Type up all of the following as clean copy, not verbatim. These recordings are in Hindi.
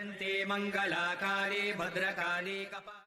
जयन्ते मंगलाकारे भद्रकाली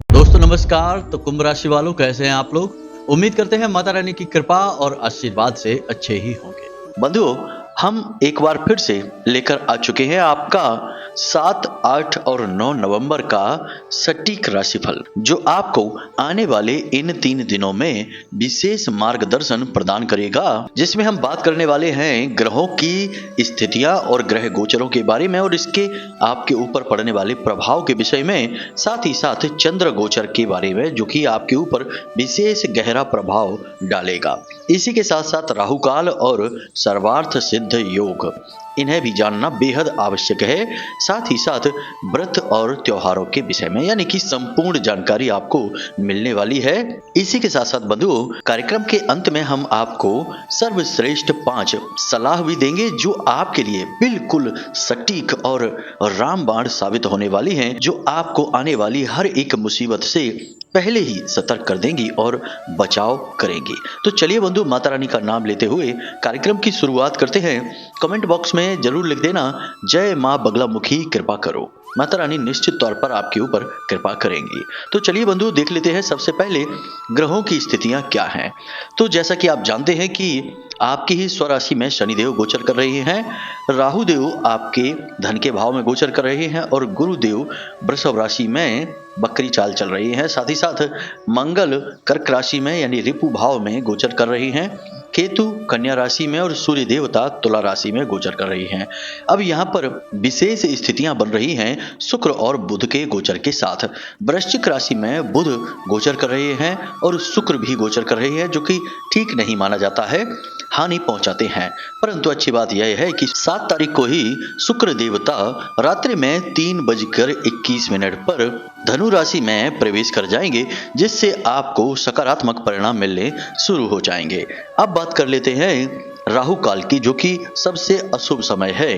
दोस्तों नमस्कार। तो कुंभ राशि वालों, कैसे हैं आप लोग? उम्मीद करते हैं माता रानी की कृपा और आशीर्वाद से अच्छे ही होंगे। बंधुओं, हम एक बार फिर से लेकर आ चुके हैं आपका 7, 8 और 9 नवंबर का सटीक राशिफल, जो आपको आने वाले इन 3 दिनों में विशेष मार्गदर्शन प्रदान करेगा, जिसमें हम बात करने वाले हैं ग्रहों की स्थितियां और ग्रह गोचरों के बारे में और इसके आपके ऊपर पड़ने वाले प्रभाव के विषय में, साथ ही साथ चंद्र गोचर के बारे में, जो कि आपके ऊपर विशेष गहरा प्रभाव डालेगा। इसी के साथ साथ राहु काल और सर्वार्थ सिद्ध योग, इन्हें भी जानना बेहद आवश्यक है। साथ ही साथ व्रत और त्योहारों के विषय में, यानी कि संपूर्ण जानकारी आपको मिलने वाली है। इसी के साथ साथ बंधुओं, कार्यक्रम के अंत में हम आपको सर्वश्रेष्ठ 5 सलाह भी देंगे, जो आपके लिए बिल्कुल सटीक और रामबाण साबित होने वाली हैं, जो आपको आने वाली हर एक मुसीबत से पहले ही सतर्क कर देंगी और बचाव करेंगी। तो चलिए बंधु, माता रानी का नाम लेते हुए कार्यक्रम की शुरुआत करते हैं। कमेंट बॉक्स में जरूर लिख देना, जय मां बगलामुखी कृपा करो। माता रानी निश्चित तौर पर आपके ऊपर कृपा करेंगी। तो चलिए बंधु, देख लेते हैं सबसे पहले ग्रहों की स्थितियां क्या हैं। तो जैसा कि आप जानते हैं कि आपकी ही स्वराशि में शनिदेव गोचर कर रहे हैं, राहु देव आपके धन के भाव में गोचर कर रहे हैं और गुरुदेव वृषभ राशि में बकरी चाल चल रही है। साथ ही साथ मंगल कर्क राशि में यानी रिपु भाव में गोचर कर रही हैं, केतु कन्या राशि में और सूर्य देवता तुला राशि में गोचर कर रही हैं। अब यहाँ पर विशेष स्थितियां बन रही हैं शुक्र और बुध के गोचर के साथ। वृश्चिक राशि में बुध गोचर कर रहे हैं और शुक्र भी गोचर कर रहे हैं, जो कि ठीक नहीं माना जाता है, हानि पहुंचाते हैं। परंतु अच्छी बात यह है कि 7 तारीख को ही शुक्र देवता रात्रि में 3:21 पर धनु राशि में प्रवेश कर जाएंगे, जिससे आपको सकारात्मक परिणाम मिलने शुरू हो जाएंगे। अब बात कर लेते हैं राहु काल की, जो कि सबसे अशुभ समय है।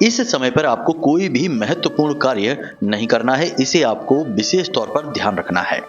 इस समय पर आपको कोई भी महत्वपूर्ण कार्य नहीं करना है, इसे आपको विशेष तौर पर ध्यान रखना है।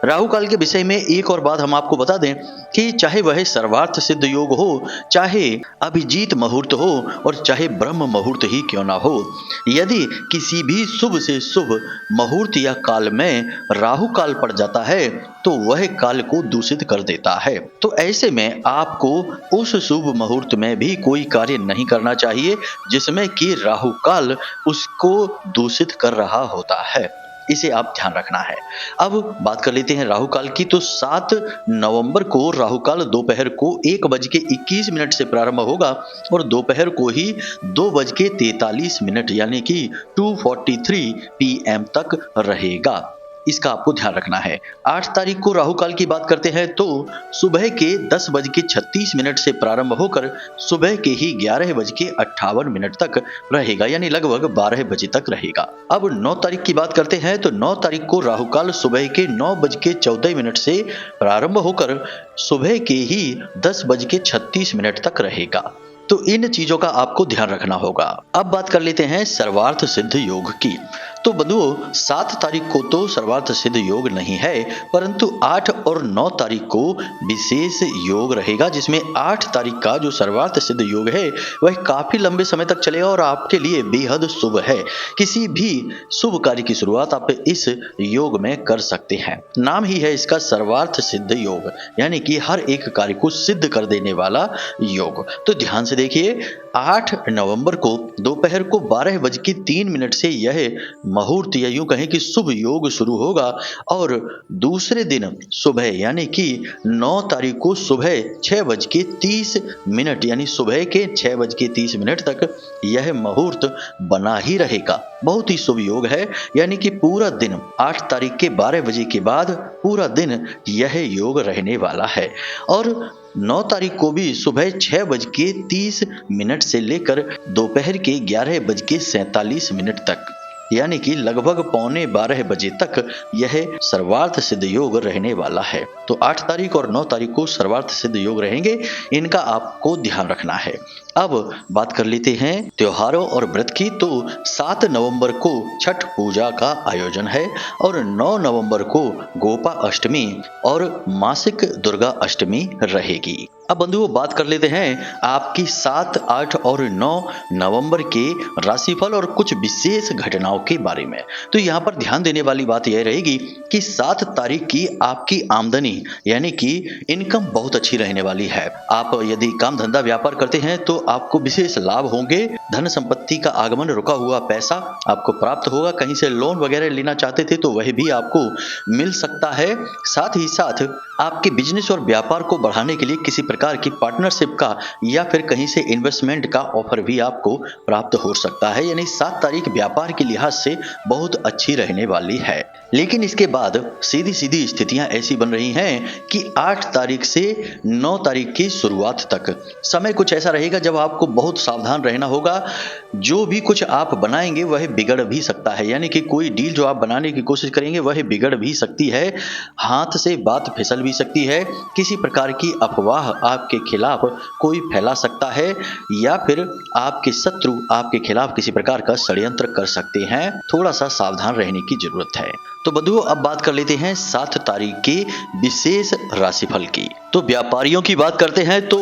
राहु काल के विषय में एक और बात हम आपको बता दें कि चाहे वह सर्वार्थ सिद्ध योग हो, चाहे अभिजीत मुहूर्त हो और चाहे ब्रह्म मुहूर्त ही क्यों ना हो, यदि किसी भी शुभ से शुभ मुहूर्त या काल में राहु काल पड़ जाता है तो वह काल को दूषित कर देता है। तो ऐसे में आपको उस शुभ मुहूर्त में भी कोई कार्य नहीं करना चाहिए जिसमें कि राहु काल उसको दूषित कर रहा होता है, इसे आप ध्यान रखना है। अब बात कर लेते हैं राहु काल की। तो 7 नवंबर को राहु काल दोपहर को 1:21 से प्रारंभ होगा और दोपहर को ही 2:43 यानी कि 2:43 PM तक रहेगा। इसका आपको ध्यान रखना है। 8 तारीख को राहु काल की बात करते हैं तो सुबह के 10:36 से प्रारंभ होकर सुबह के ही 11:58 तक रहेगा, यानी लगभग 12 बजे तक रहेगा। अब 9 तारीख की बात करते हैं तो 9 तारीख को राहु काल सुबह के 9:14 से प्रारंभ होकर सुबह के ही 10:36 तक रहेगा। तो इन चीजों का आपको ध्यान रखना होगा। अब बात कर लेते हैं सर्वार्थ सिद्ध योग की। तो बंधुओं, 7 तारीख को तो सर्वार्थ सिद्ध योग नहीं है, परंतु 8 और 9 तारीख को विशेष योग रहेगा, जिसमें 8 तारीख का जो सर्वार्थ सिद्ध योग है वह काफी लंबे समय तक चलेगा और आपके लिए बेहद शुभ है। किसी भी शुभ कार्य की शुरुआत आप इस योग में कर सकते हैं। नाम ही है इसका सर्वार्थ सिद्ध योग, यानी कि हर एक कार्य को सिद्ध कर देने वाला योग। तो ध्यान से देखिए, 8 नवंबर को दोपहर को 12:03 से यह मुहूर्त या यूं कहें कि शुभ योग शुरू होगा और दूसरे दिन सुबह यानी कि 9 तारीख को सुबह 6:30 यानी सुबह के 6:30 तक यह मुहूर्त बना ही रहेगा। बहुत ही शुभ योग है, यानी कि पूरा दिन 8 तारीख के 12 बजे के बाद पूरा दिन यह योग रहने वाला है। और 9 तारीख को भी सुबह 6:30 से लेकर दोपहर के 11:47 तक, यानी कि लगभग 11:45 बजे तक यह सर्वार्थ सिद्ध योग रहने वाला है। तो 8 तारीख और 9 तारीख को सर्वार्थ सिद्ध योग रहेंगे, इनका आपको ध्यान रखना है। अब बात कर लेते हैं त्योहारों और व्रत की। तो 7 नवंबर को छठ पूजा का आयोजन है और 9 नवंबर को गोपा अष्टमी और मासिक दुर्गा अष्टमी रहेगी। अब बंधुओं बात कर लेते हैं आपकी 7, 8 और 9 नवंबर के राशिफल और कुछ विशेष घटनाओं के बारे में। तो यहाँ पर ध्यान देने वाली बात यह रहेगी कि 7 तारीख की आपकी आमदनी यानी कि इनकम बहुत अच्छी रहने वाली है। आप यदि काम धंधा व्यापार करते हैं तो आपको विशेष लाभ होंगे। धन संपत्ति का आगमन, रुका हुआ पैसा आपको प्राप्त होगा। कहीं से लोन वगैरह लेना चाहते थे तो वह भी आपको मिल सकता है। साथ ही साथ आपके बिजनेस और व्यापार को बढ़ाने के लिए किसी प्रकार की पार्टनरशिप का या फिर कहीं से इन्वेस्टमेंट का ऑफर भी आपको प्राप्त हो सकता है। यानी 7 तारीख व्यापार के लिहाज से बहुत अच्छी रहने वाली है। लेकिन इसके बाद सीधी सीधी स्थितियां ऐसी बन रही हैं कि 8 तारीख से 9 तारीख की शुरुआत तक समय कुछ ऐसा रहेगा जब आपको बहुत सावधान रहना होगा। जो भी कुछ आप बनाएंगे वह बिगड़ भी सकता है। यानी कि कोई डील जो आप बनाने की कोशिश करेंगे वह बिगड़ भी सकती है। हाथ से बात फिसल भी सकती है। किसी प्रकार की अफवाह आपके खिलाफ कोई फैला सकता है या फिर आपके शत्रु आपके खिलाफ किसी प्रकार का षड्यंत्र कर सकते हैं। थोड़ा सा सावधान रहने की जरूरत है। तो बंधुओं अब बात कर लेते हैं 7 तारीख के विशेष राशिफल की। तो व्यापारियों की बात करते हैं तो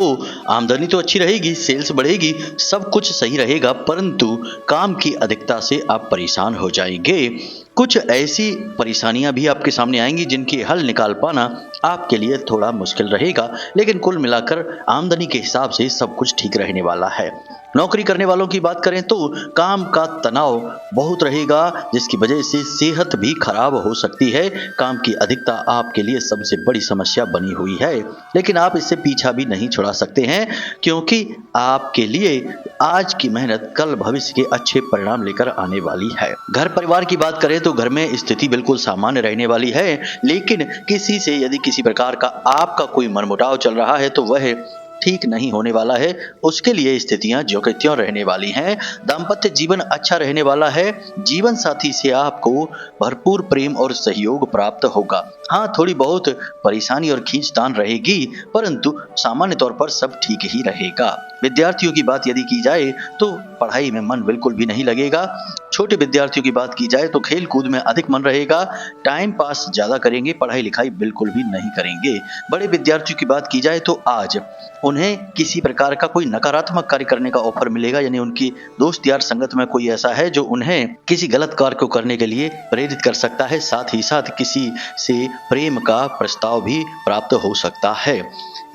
आमदनी तो अच्छी रहेगी, सेल्स बढ़ेगी, सब कुछ सही रहेगा, परंतु काम की अधिकता से आप परेशान हो जाएंगे। कुछ ऐसी परेशानियां भी आपके सामने आएंगी जिनकी हल निकाल पाना आपके लिए थोड़ा मुश्किल रहेगा। लेकिन कुल मिलाकर आमदनी के हिसाब से सब कुछ ठीक रहने वाला है। नौकरी करने वालों की बात करें तो काम का तनाव बहुत रहेगा, जिसकी वजह से सेहत भी खराब हो सकती है। काम की अधिकता आपके लिए सबसे बड़ी समस्या बनी हुई है, लेकिन आप इससे पीछा भी नहीं छुड़ा सकते हैं, क्योंकि आपके लिए आज की मेहनत कल भविष्य के अच्छे परिणाम लेकर आने वाली है। घर परिवार की बात करें तो घर में स्थिति बिल्कुल सामान्य रहने वाली है, लेकिन किसी से यदि किसी प्रकार का आपका कोई मनमुटाव चल रहा है तो वह ठीक नहीं होने वाला है। उसके लिए स्थितियां ज्यों की त्यों रहने वाली हैं। दाम्पत्य जीवन अच्छा रहने वाला है। जीवन साथी से आपको भरपूर प्रेम और सहयोग प्राप्त होगा। हाँ, थोड़ी बहुत परेशानी और खींचतान रहेगी, परंतु सामान्य तौर पर सब ठीक ही रहेगा। विद्यार्थियों की बात यदि की जाए तो पढ़ाई में मन बिल्कुल भी नहीं लगेगा। छोटे विद्यार्थियों की बात की जाए तो खेल कूद में अधिक मन रहेगा। टाइम पास ज्यादा करेंगे, पढ़ाई लिखाई बिल्कुल भी नहीं करेंगे। बड़े विद्यार्थियों की बात की जाए तो आज उन्हें किसी प्रकार का कोई नकारात्मक कार्य करने का ऑफर मिलेगा। यानी उनकी दोस्त यार संगत में कोई ऐसा है जो उन्हें किसी गलत कार्य को करने के लिए प्रेरित कर सकता है। साथ ही साथ किसी से प्रेम का प्रस्ताव भी प्राप्त हो सकता है।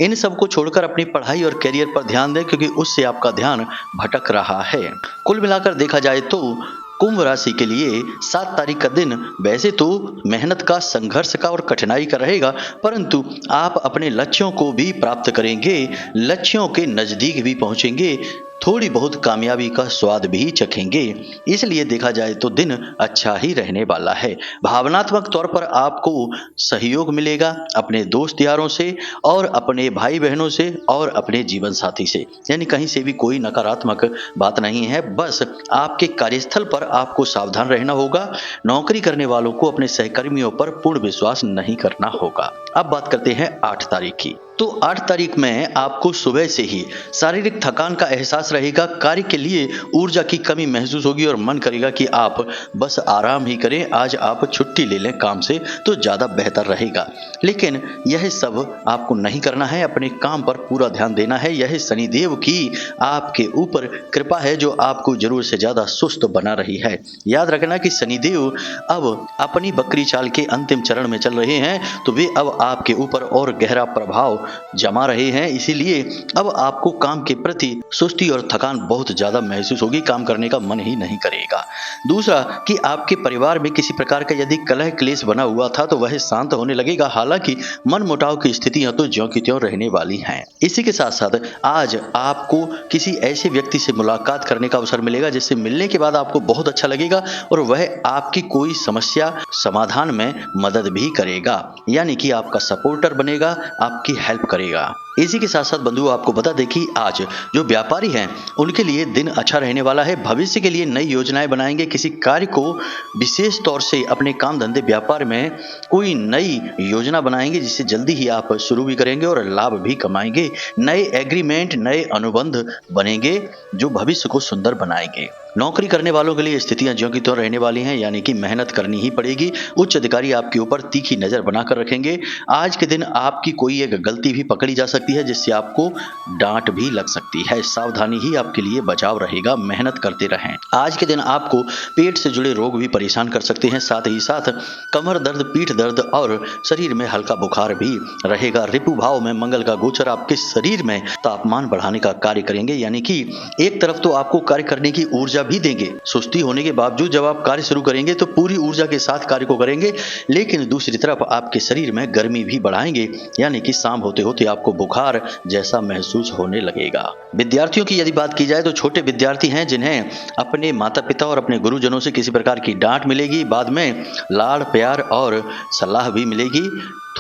इन सब को छोड़कर अपनी पढ़ाई और करियर पर ध्यान दें, क्योंकि उससे आपका ध्यान भटक रहा है। कुल मिलाकर देखा जाए तो कुंभ राशि के लिए 7 तारीख का दिन वैसे तो मेहनत का, संघर्ष का और कठिनाई का रहेगा, परंतु आप अपने लक्ष्यों को भी प्राप्त करेंगे, लक्ष्यों के नजदीक भी पहुंचेंगे, थोड़ी बहुत कामयाबी का स्वाद भी चखेंगे। इसलिए देखा जाए तो दिन अच्छा ही रहने वाला है। भावनात्मक तौर पर आपको सहयोग मिलेगा अपने दोस्त यारों से और अपने भाई बहनों से और अपने जीवन साथी से। यानी कहीं से भी कोई नकारात्मक बात नहीं है, बस आपके कार्यस्थल पर आपको सावधान रहना होगा। नौकरी करने वालों को अपने सहकर्मियों पर पूर्ण विश्वास नहीं करना होगा। अब बात करते हैं 8 तारीख की। तो 8 तारीख में आपको सुबह से ही शारीरिक थकान का एहसास रहेगा। कार्य के लिए ऊर्जा की कमी महसूस होगी और मन करेगा कि आप बस आराम ही करें, आज आप छुट्टी ले लें काम से तो ज़्यादा बेहतर रहेगा। लेकिन यह सब आपको नहीं करना है, अपने काम पर पूरा ध्यान देना है। यह शनिदेव की आपके ऊपर कृपा है जो आपको जरूर से ज़्यादा सुस्त बना रही है। याद रखना कि शनिदेव अब अपनी बकरी चाल के अंतिम चरण में चल रहे हैं, तो वे अब आपके ऊपर और गहरा प्रभाव जमा रहे हैं। इसीलिए अब आपको काम के प्रति सुस्ती और थकान बहुत ज्यादा महसूस होगी, काम करने का मन ही नहीं करेगा। दूसरा कि आपके परिवार में किसी प्रकार का यदि कलह क्लेश बना हुआ था तो वह शांत होने लगेगा। हालांकि मन मुटाव की स्थितियां तो ज्यों की त्यों रहने वाली हैं। इसी के साथ साथ आज आपको किसी ऐसे व्यक्ति से मुलाकात करने का अवसर मिलेगा जिससे मिलने के बाद आपको बहुत अच्छा लगेगा और वह आपकी कोई समस्या समाधान में मदद भी करेगा। यानी कि आपका सपोर्टर बनेगा, आपकी हेल्प करेगा। इसी के साथ साथ बंधु आपको बता दें कि आज जो व्यापारी हैं उनके लिए दिन अच्छा रहने वाला है। भविष्य के लिए नई योजनाएं बनाएंगे। किसी कार्य को विशेष तौर से अपने काम धंधे व्यापार में कोई नई योजना बनाएंगे जिससे जल्दी ही आप शुरू भी करेंगे और लाभ भी कमाएंगे। नए एग्रीमेंट, नए अनुबंध बनेंगे जो भविष्य को सुंदर बनाएंगे। नौकरी करने वालों के लिए स्थितियां ज्यों की त्यों रहने वाली हैं, यानी कि मेहनत करनी ही पड़ेगी। उच्च अधिकारी आपके ऊपर तीखी नजर बनाकर रखेंगे। आज के दिन आपकी कोई एक गलती भी पकड़ी जा सकती है जिससे आपको डांट भी लग सकती है। सावधानी ही आपके लिए बचाव रहेगा, मेहनत करते रहें। आज के दिन आपको पेट से जुड़े रोग भी परेशान कर सकते हैं। साथ ही साथ कमर दर्द, पीठ दर्द और शरीर में हल्का बुखार भी रहेगा। रिपु भाव में मंगल का गोचर आपके शरीर में तापमान बढ़ाने का कार्य करेंगे, यानी कि एक तरफ तो आपको कार्य करने की ऊर्जा भी देंगे। सुस्ती होने के बावजूद जब आप कार्य शुरू करेंगे तो पूरी ऊर्जा के साथ कार्य को करेंगे, लेकिन दूसरी तरफ आपके शरीर में गर्मी भी बढ़ाएंगे, यानी कि शाम होते होते आपको बुखार जैसा महसूस होने लगेगा। विद्यार्थियों की यदि बात की जाए तो छोटे विद्यार्थी हैं जिन्हें अपने माता पिता और अपने गुरुजनों से किसी प्रकार की डांट मिलेगी। बाद में लाड़ प्यार और सलाह भी मिलेगी।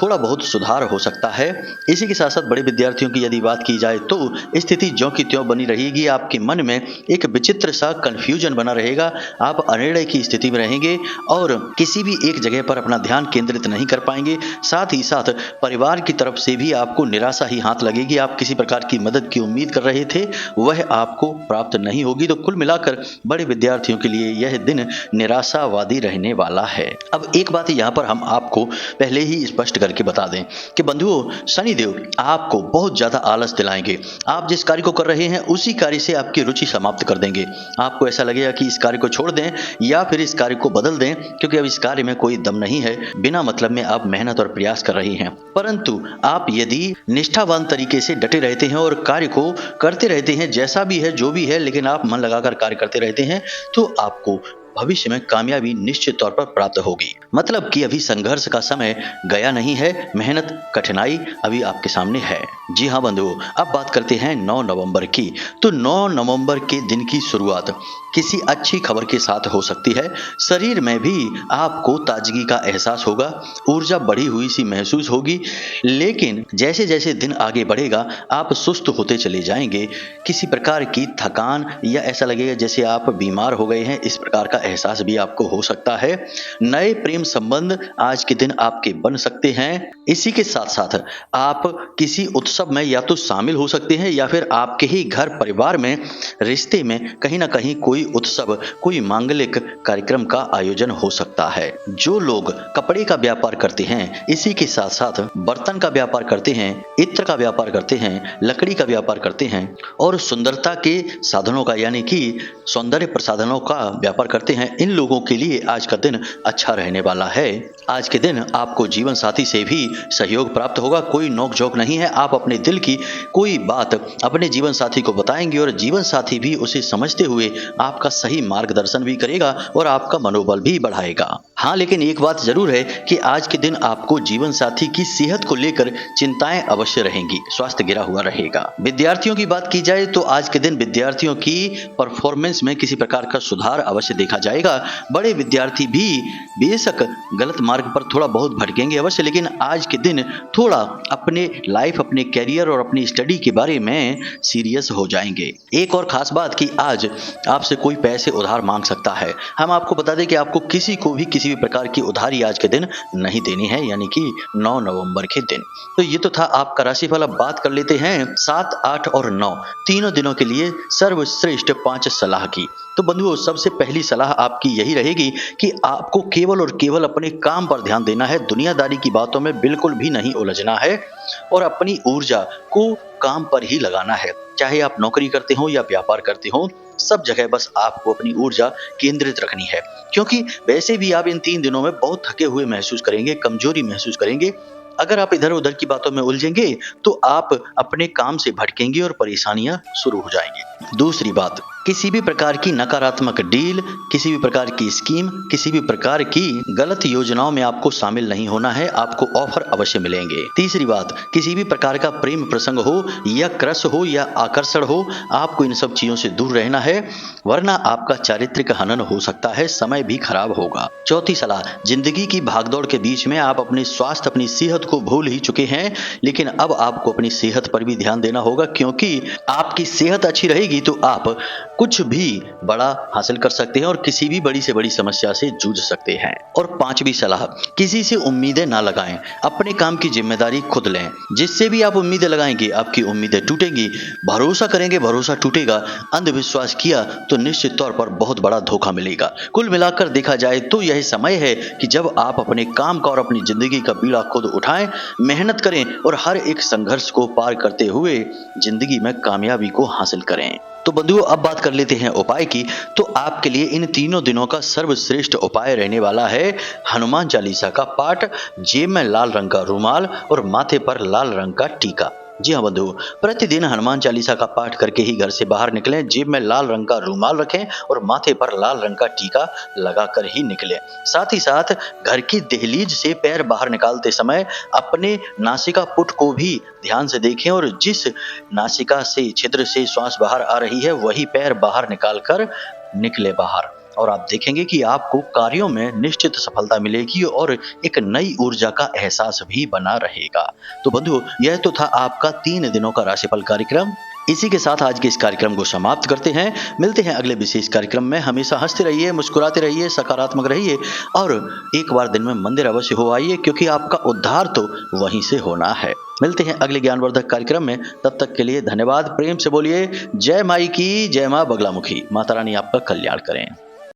थोड़ा बहुत सुधार हो सकता है। इसी के साथ साथ बड़े विद्यार्थियों की यदि बात की जाए तो स्थिति ज्यों की त्यों बनी रहेगी। आपके मन में एक विचित्र सा कंफ्यूजन बना रहेगा। आप अनिर्णय की स्थिति में रहेंगे और किसी भी एक जगह पर अपना ध्यान केंद्रित नहीं कर पाएंगे। साथ ही साथ परिवार की तरफ से भी आपको निराशा ही हाथ लगेगी। आप किसी प्रकार की मदद की उम्मीद कर रहे थे, वह आपको प्राप्त नहीं होगी। तो कुल मिलाकर बड़े विद्यार्थियों के लिए यह दिन निराशावादी रहने वाला है। अब एक बात यहाँ पर हम आपको पहले ही स्पष्ट करके बता दें कि बंधुओं, शनिदेव आपको बहुत ज्यादा आलस दिलाएंगे। आप जिस कार्य को कर रहे हैं उसी कार्य से आपकी रुचि समाप्त कर देंगे। आपको ऐसा लगेगा कि इस कार्य को छोड़ दें या फिर इस कार्य को बदल दें, क्योंकि अब इस कार्य में कोई दम नहीं है। बिना मतलब में आप मेहनत और प्रयास कर रही हैं। परंतु आप यदि निष्ठावान तरीके से डटे रहते हैं और कार्य को करते रहते हैं, जैसा भी है जो भी है, लेकिन आप मन लगाकर कार्य करते रहते हैं, तो आपको भविष्य में कामयाबी निश्चित तौर पर प्राप्त होगी। मतलब कि अभी संघर्ष का समय गया नहीं है, मेहनत कठिनाई अभी आपके सामने है। जी हाँ बंधुओं, अब बात करते हैं 9 नवंबर की। तो 9 नवंबर के दिन की शुरुआत किसी अच्छी खबर के साथ हो सकती है। शरीर में भी आपको ताजगी का एहसास होगा, ऊर्जा बढ़ी हुई सी महसूस होगी। लेकिन जैसे जैसे दिन आगे बढ़ेगा आप सुस्त होते चले जाएंगे। किसी प्रकार की थकान या ऐसा लगेगा जैसे आप बीमार हो गए हैं, इस प्रकार का एहसास भी आपको हो सकता है। नए प्रेम संबंध आज के दिन आपके बन सकते हैं। इसी के साथ साथ आप किसी उत्सव में या तो शामिल हो सकते हैं या फिर आपके ही घर परिवार में रिश्ते में कहीं ना कहीं कोई उत्सव, कोई मांगलिक कार्यक्रम का आयोजन हो सकता है। जो लोग कपड़े का व्यापार करते हैं, इसी के साथ साथ बर्तन का व्यापार करते हैं, इत्र का व्यापार करते हैं, लकड़ी का व्यापार करते हैं और सुंदरता के साधनों का यानी कि सौंदर्य प्रसाधनों का व्यापार करते हैं, इन लोगों के लिए आज का दिन अच्छा रहने वाला है। आज के दिन आपको जीवन साथी से भी सहयोग प्राप्त होगा। कोई नोक-झोंक नहीं है। आप अपने दिल की कोई बात अपने जीवन साथी को बताएंगे और जीवन साथी भी उसे समझते हुए आपका सही मार्गदर्शन भी करेगा और आपका मनोबल भी बढ़ाएगा। हाँ, लेकिन एक बात जरूर है कि आज के दिन आपको जीवन साथी की सेहत को लेकर चिंताएं अवश्य रहेंगी। स्वास्थ्य गिरा हुआ रहेगा। विद्यार्थियों की बात की जाए तो आज के दिन विद्यार्थियों की परफॉर्मेंस में किसी प्रकार का सुधार अवश्य देखा जाएगा। बड़े विद्यार्थी भी बेशक गलत मार्ग पर थोड़ा बहुत भटकेंगे अवश्य, लेकिन आज के दिन थोड़ा अपने लाइफ, अपने कैरियर और अपनी स्टडी के बारे में सीरियस हो जाएंगे। एक और खास बात कि आज आपसे कोई पैसे उधार मांग सकता है। हम आपको बता दें कि आपको किसी को भी किसी भी प्रकार की उधारी आज के दिन नहीं देनी है, यानी कि 9 नवंबर के दिन। तो ये तो था आपका राशिफल। अब बात कर लेते हैं 7, 8 और 9 तीनों दिनों के लिए सर्वश्रेष्ठ 5 सलाह की। तो बंधुओं, सबसे पहली सलाह आपकी यही रहेगी कि आपको केवल और केवल अपने काम पर ध्यान देना है। दुनियादारी की बातों में बिल्कुल भी नहीं उलझना है और अपनी ऊर्जा को काम पर ही लगाना है। चाहे आप नौकरी करते हो या व्यापार करते हो, सब जगह बस आपको अपनी ऊर्जा केंद्रित रखनी है, क्योंकि वैसे भी आप इन 3 दिनों में बहुत थके हुए महसूस करेंगे, कमजोरी महसूस करेंगे। अगर आप इधर उधर की बातों में उलझेंगे तो आप अपने काम से भटकेंगे और परेशानियां शुरू हो जाएंगी। दूसरी बात, किसी भी प्रकार की नकारात्मक डील, किसी भी प्रकार की स्कीम, किसी भी प्रकार की गलत योजनाओं में आपको शामिल नहीं होना है। आपको ऑफर अवश्य मिलेंगे। तीसरी बात, किसी भी प्रकार का प्रेम प्रसंग हो या क्रश हो या आकर्षण हो, आपको इन सब चीजों से दूर रहना है, वरना आपका चारित्रिक हनन हो सकता है, समय भी खराब होगा। चौथी सलाह, जिंदगी की भागदौड़ के बीच में आप अपने स्वास्थ्य, अपनी सेहत को भूल ही चुके हैं, लेकिन अब आपको अपनी सेहत पर भी ध्यान देना होगा, क्योंकि आपकी सेहत अच्छी रहेगी तो आप कुछ भी बड़ा हासिल कर सकते हैं और किसी भी बड़ी से बड़ी समस्या से जूझ सकते हैं। और पांचवी सलाह, किसी से उम्मीदें ना लगाएं, अपने काम की जिम्मेदारी खुद लें। जिससे भी आप उम्मीदें लगाएंगे आपकी उम्मीदें टूटेंगी। भरोसा करेंगे भरोसा टूटेगा, अंधविश्वास किया तो निश्चित तौर पर बहुत बड़ा धोखा मिलेगा। कुल मिलाकर देखा जाए तो यह समय है कि जब आप अपने काम का और अपनी जिंदगी का बीड़ा खुद उठाएं, मेहनत करें और हर एक संघर्ष को पार करते हुए जिंदगी में कामयाबी को हासिल करें। तो बंधुओं, अब बात कर लेते हैं उपाय की। तो आपके लिए इन तीनों दिनों का सर्वश्रेष्ठ उपाय रहने वाला है हनुमान चालीसा का पाठ, जेब में लाल रंग का रुमाल और माथे पर लाल रंग का टीका। जी हाँ बंधु, प्रतिदिन हनुमान चालीसा का पाठ करके ही घर से बाहर निकलें। जेब में लाल रंग का रूमाल रखें और माथे पर लाल रंग का टीका लगाकर ही निकलें। साथ ही साथ घर की दहलीज से पैर बाहर निकालते समय अपने नासिका पुट को भी ध्यान से देखें और जिस नासिका से छिद्र से श्वास बाहर आ रही है वही पैर बाहर निकालकर निकले बाहर। और आप देखेंगे कि आपको कार्यों में निश्चित सफलता मिलेगी और एक नई ऊर्जा का एहसास भी बना रहेगा। तो बंधुओं, यह तो था आपका 3 दिनों का राशिफल कार्यक्रम। इसी के साथ आज के इस कार्यक्रम को समाप्त करते हैं। मिलते हैं अगले विशेष कार्यक्रम में। हमेशा हंसते रहिए, मुस्कुराते रहिए, सकारात्मक रहिए और एक बार दिन में मंदिर अवश्य हो आइए, क्योंकि आपका उद्धार तो वहीं से होना है। मिलते हैं अगले ज्ञानवर्धक कार्यक्रम में। तब तक के लिए धन्यवाद। प्रेम से बोलिए जय माई की, जय मां बगलामुखी। माता रानी आपका कल्याण करें।